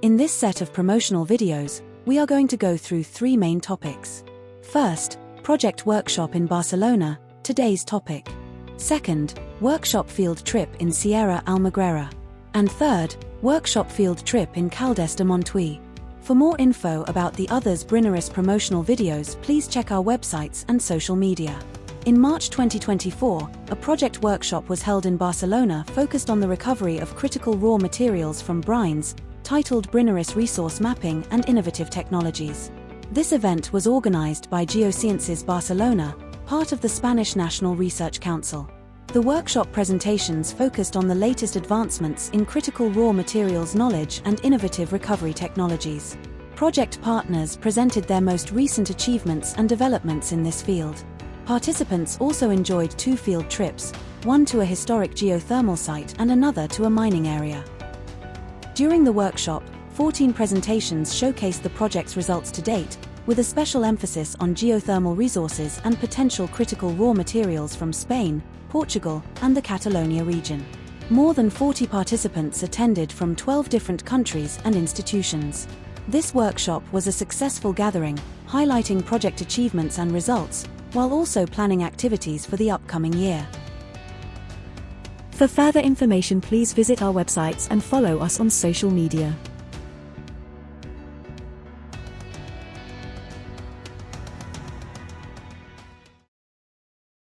In this set of promotional videos, we are going to go through three main topics. First, Project Workshop in Barcelona, today's topic. Second, Workshop Field Trip in Sierra Almagrera. And third, Workshop Field Trip in Caldes de Montbui. For more info about the others Brinneris promotional videos, please check our websites and social media. In March 2024, a project workshop was held in Barcelona focused on the recovery of critical raw materials from brines, titled Brinneris Resource Mapping and Innovative Technologies. This event was organized by Geosciences Barcelona, part of the Spanish National Research Council. The workshop presentations focused on the latest advancements in critical raw materials knowledge and innovative recovery technologies. Project partners presented their most recent achievements and developments in this field. Participants also enjoyed two field trips, one to a historic geothermal site and another to a mining area. During the workshop, 14 presentations showcased the project's results to date, with a special emphasis on geothermal resources and potential critical raw materials from Spain, Portugal, and the Catalonia region. More than 40 participants attended from 12 different countries and institutions. This workshop was a successful gathering, highlighting project achievements and results, while also planning activities for the upcoming year. For further information, please visit our websites and follow us on social media.